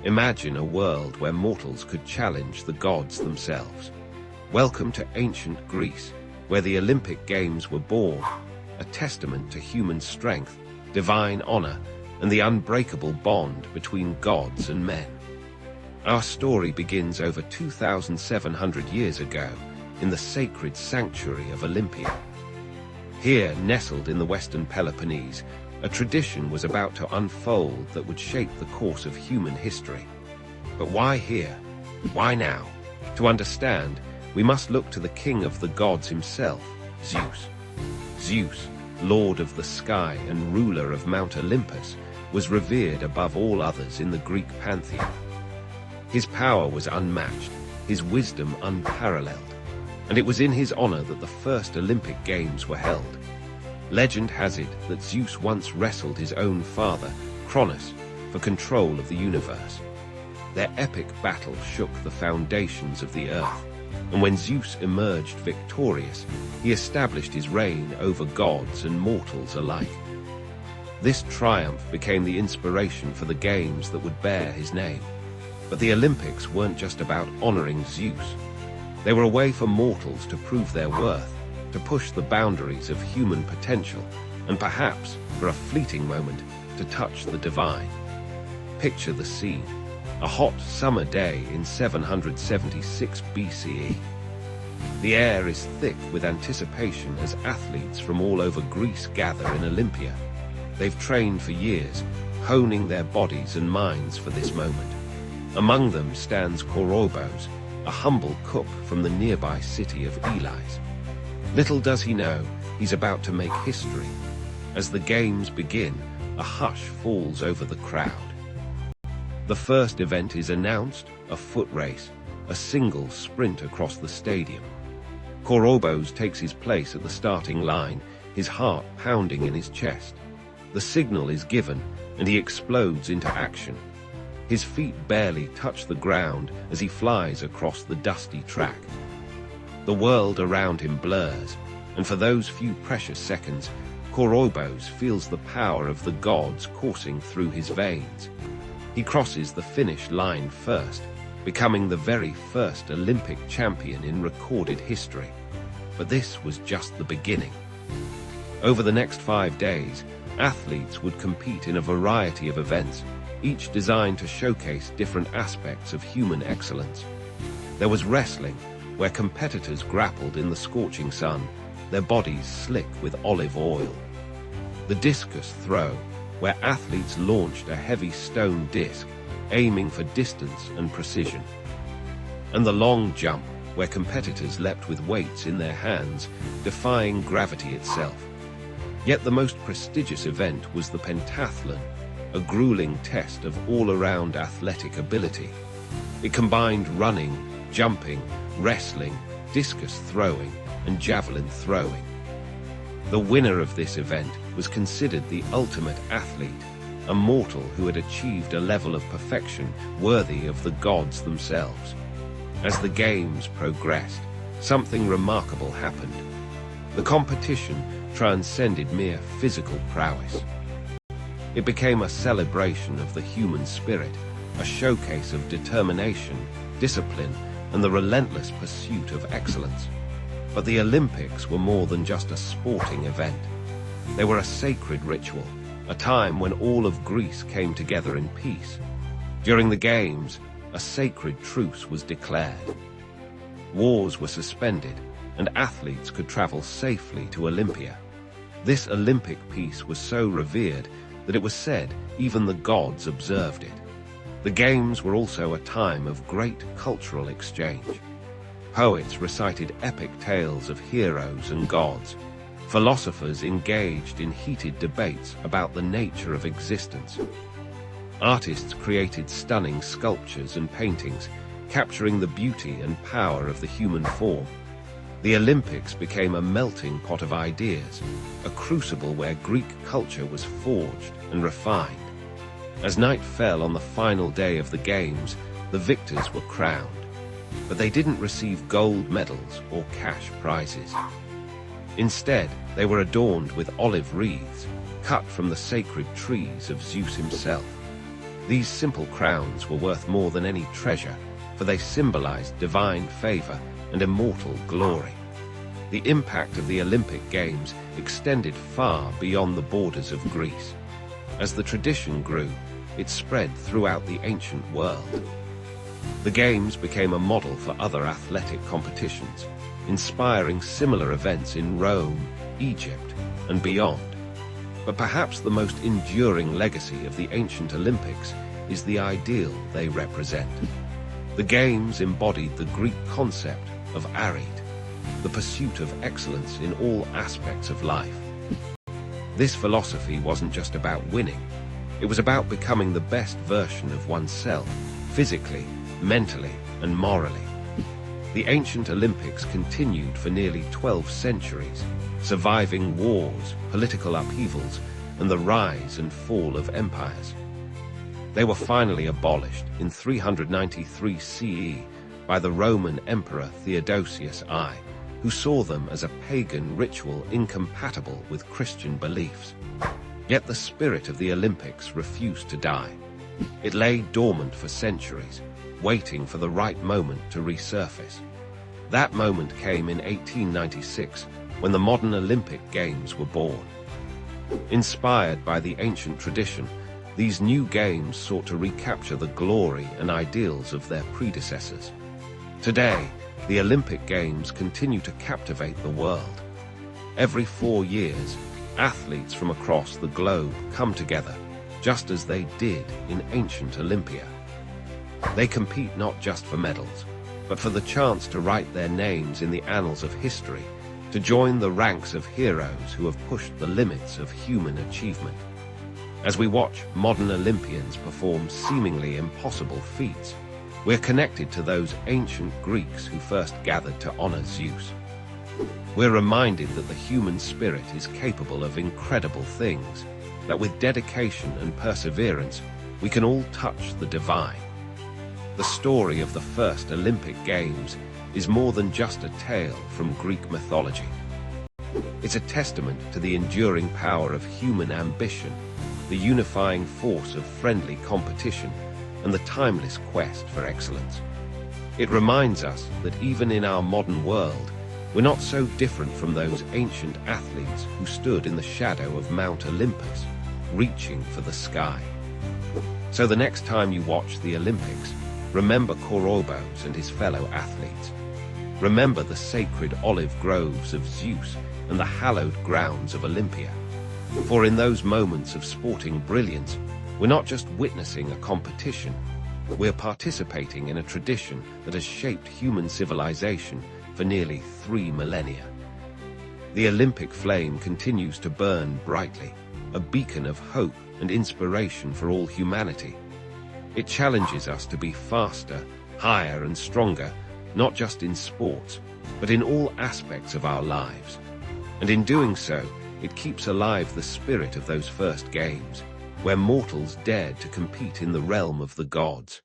Imagine a world where mortals could challenge the gods themselves. Welcome to ancient Greece, where the Olympic Games were born, a testament to human strength, divine honor, and the unbreakable bond between gods and men. Our story begins over 2,700 years ago in the sacred sanctuary of Olympia. Here, nestled in the western Peloponnese, a tradition was about to unfold that would shape the course of human history. But why here? Why now? To understand, we must look to the king of the gods himself, Zeus. Zeus, lord of the sky and ruler of Mount Olympus, was revered above all others in the Greek pantheon. His power was unmatched, his wisdom unparalleled, and it was in his honor that the first Olympic Games were held. Legend has it that Zeus once wrestled his own father, Cronus, for control of the universe. Their epic battle shook the foundations of the earth, and when Zeus emerged victorious, he established his reign over gods and mortals alike. This triumph became the inspiration for the games that would bear his name. But the Olympics weren't just about honoring Zeus. They were a way for mortals to prove their worth, to push the boundaries of human potential, and perhaps, for a fleeting moment, to touch the divine. Picture the scene: a hot summer day in 776 BCE. The air is thick with anticipation as athletes from all over Greece gather in Olympia. They've trained for years, honing their bodies and minds for this moment. Among them stands Koroibos, a humble cook from the nearby city of Elis. Little does he know, he's about to make history. As the games begin, a hush falls over the crowd. The first event is announced, a foot race, a single sprint across the stadium. Koroibos takes his place at the starting line, his heart pounding in his chest. The signal is given, and he explodes into action. His feet barely touch the ground as he flies across the dusty track. The world around him blurs, and for those few precious seconds, Koroibos feels the power of the gods coursing through his veins. He crosses the finish line first, becoming the very first Olympic champion in recorded history. But this was just the beginning. Over the next 5 days, athletes would compete in a variety of events, each designed to showcase different aspects of human excellence. There was wrestling, where competitors grappled in the scorching sun, their bodies slick with olive oil. The discus throw, where athletes launched a heavy stone disc, aiming for distance and precision. And the long jump, where competitors leapt with weights in their hands, defying gravity itself. Yet the most prestigious event was the pentathlon, a grueling test of all-around athletic ability. It combined running, jumping, wrestling, discus throwing, and javelin throwing. The winner of this event was considered the ultimate athlete, a mortal who had achieved a level of perfection worthy of the gods themselves. As the games progressed, something remarkable happened. The competition transcended mere physical prowess. It became a celebration of the human spirit, a showcase of determination, discipline, and the relentless pursuit of excellence. But the Olympics were more than just a sporting event. They were a sacred ritual, a time when all of Greece came together in peace. During the Games, a sacred truce was declared. Wars were suspended, and athletes could travel safely to Olympia. This Olympic peace was so revered that it was said even the gods observed it. The Games were also a time of great cultural exchange. Poets recited epic tales of heroes and gods. Philosophers engaged in heated debates about the nature of existence. Artists created stunning sculptures and paintings, capturing the beauty and power of the human form. The Olympics became a melting pot of ideas, a crucible where Greek culture was forged and refined. As night fell on the final day of the Games, the victors were crowned. But they didn't receive gold medals or cash prizes. Instead, they were adorned with olive wreaths, cut from the sacred trees of Zeus himself. These simple crowns were worth more than any treasure, for they symbolized divine favor and immortal glory. The impact of the Olympic Games extended far beyond the borders of Greece. As the tradition grew, it spread throughout the ancient world. The Games became a model for other athletic competitions, inspiring similar events in Rome, Egypt, and beyond. But perhaps the most enduring legacy of the ancient Olympics is the ideal they represent. The Games embodied the Greek concept of arid, the pursuit of excellence in all aspects of life. This philosophy wasn't just about winning, it was about becoming the best version of oneself, physically, mentally, and morally. The ancient Olympics continued for nearly 12 centuries, surviving wars, political upheavals, and the rise and fall of empires. They were finally abolished in 393 CE by the Roman Emperor Theodosius I, who saw them as a pagan ritual incompatible with Christian beliefs. Yet the spirit of the Olympics refused to die. It lay dormant for centuries, waiting for the right moment to resurface. That moment came in 1896, when the modern Olympic Games were born. Inspired by the ancient tradition, these new games sought to recapture the glory and ideals of their predecessors. Today, the Olympic Games continue to captivate the world. Every 4 years, athletes from across the globe come together, just as they did in ancient Olympia. They compete not just for medals, but for the chance to write their names in the annals of history, to join the ranks of heroes who have pushed the limits of human achievement. As we watch modern Olympians perform seemingly impossible feats, we're connected to those ancient Greeks who first gathered to honor Zeus. We're reminded that the human spirit is capable of incredible things, that with dedication and perseverance, we can all touch the divine. The story of the first Olympic Games is more than just a tale from Greek mythology. It's a testament to the enduring power of human ambition, the unifying force of friendly competition, and the timeless quest for excellence. It reminds us that even in our modern world, we're not so different from those ancient athletes who stood in the shadow of Mount Olympus, reaching for the sky. So the next time you watch the Olympics, remember Koroibos and his fellow athletes. Remember the sacred olive groves of Zeus and the hallowed grounds of Olympia. For in those moments of sporting brilliance, we're not just witnessing a competition, we're participating in a tradition that has shaped human civilization for nearly 3 millennia. The Olympic flame continues to burn brightly, a beacon of hope and inspiration for all humanity. It challenges us to be faster, higher, and stronger, not just in sports, but in all aspects of our lives. And in doing so, it keeps alive the spirit of those first games, where mortals dared to compete in the realm of the gods.